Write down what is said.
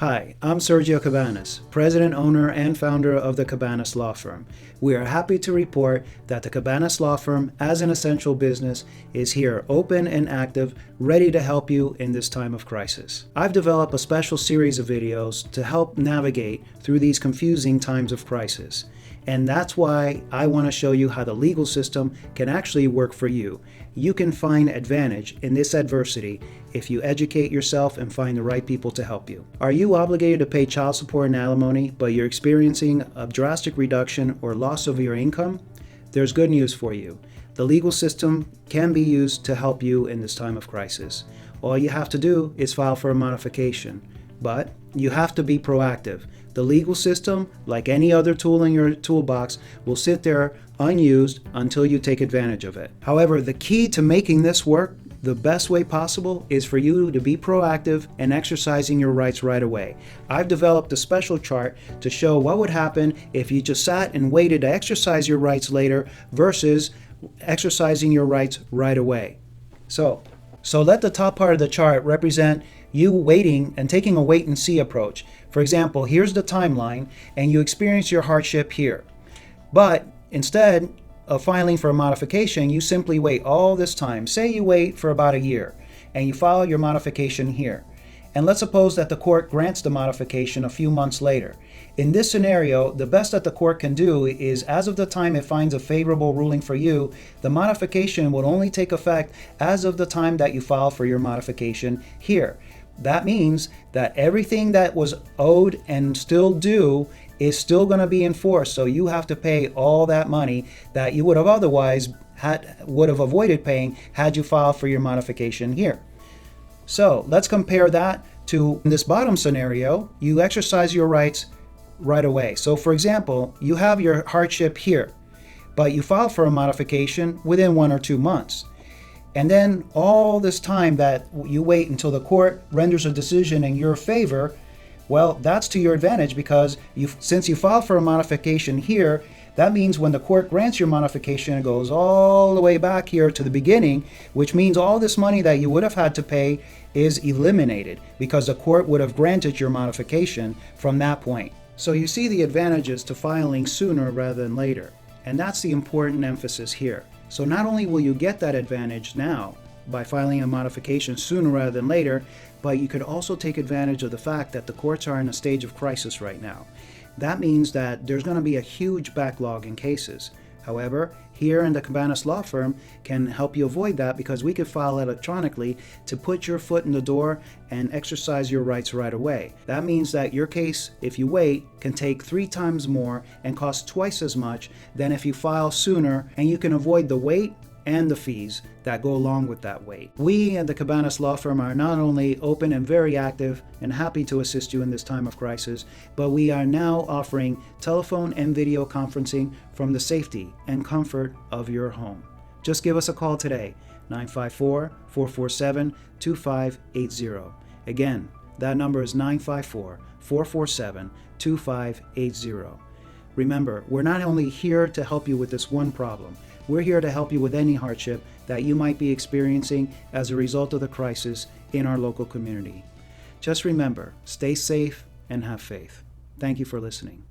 Hi, I'm Sergio Cabanas, president, owner, and founder of the Cabanas Law Firm. We are happy to report that the Cabanas Law Firm, as an essential business, is here open and active, ready to help you in this time of crisis. I've developed a special series of videos to help navigate through these confusing times of crisis. And that's why I want to show you how the legal system can actually work for you. You can find advantage in this adversity if you educate yourself and find the right people to help you. Are you obligated to pay child support and alimony, but you're experiencing a drastic reduction or loss of your income? There's good news for you. The legal system can be used to help you in this time of crisis. All you have to do is file for a modification, but you have to be proactive. The legal system, like any other tool in your toolbox, will sit there unused until you take advantage of it. However, the key to making this work the best way possible is for you to be proactive and exercising your rights right away. I've developed a special chart to show what would happen if you just sat and waited to exercise your rights later versus exercising your rights right away. So let the top part of the chart represent you waiting and taking a wait and see approach. For example, here's the timeline and you experience your hardship here. But instead of filing for a modification, you simply wait all this time. Say you wait for about a year and you file your modification here. And let's suppose that the court grants the modification a few months later. In this scenario, the best that the court can do is, as of the time it finds a favorable ruling for you, the modification will only take effect as of the time that you file for your modification here. That means that everything that was owed and still due is still going to be enforced. So you have to pay all that money that you would have otherwise would have avoided paying had you filed for your modification here. So let's compare that to this bottom scenario. You exercise your rights right away. So for example, you have your hardship here, but you file for a modification within 1 or 2 months. And then all this time that you wait until the court renders a decision in your favor, well, that's to your advantage because since you filed for a modification here, that means when the court grants your modification, it goes all the way back here to the beginning, which means all this money that you would have had to pay is eliminated because the court would have granted your modification from that point. So you see the advantages to filing sooner rather than later. And that's the important emphasis here. So not only will you get that advantage now by filing a modification sooner rather than later, but you could also take advantage of the fact that the courts are in a stage of crisis right now. That means that there's going to be a huge backlog in cases. However, here in the Cabanas Law Firm can help you avoid that because we could file electronically to put your foot in the door and exercise your rights right away. That means that your case, if you wait, can take 3 times more and cost twice as much than if you file sooner, and you can avoid the wait and the fees that go along with that wait. We at the Cabanas Law Firm are not only open and very active and happy to assist you in this time of crisis, but we are now offering telephone and video conferencing from the safety and comfort of your home. Just give us a call today, 954-447-2580. Again, that number is 954-447-2580. Remember, we're not only here to help you with this one problem, we're here to help you with any hardship that you might be experiencing as a result of the crisis in our local community. Just remember, stay safe and have faith. Thank you for listening.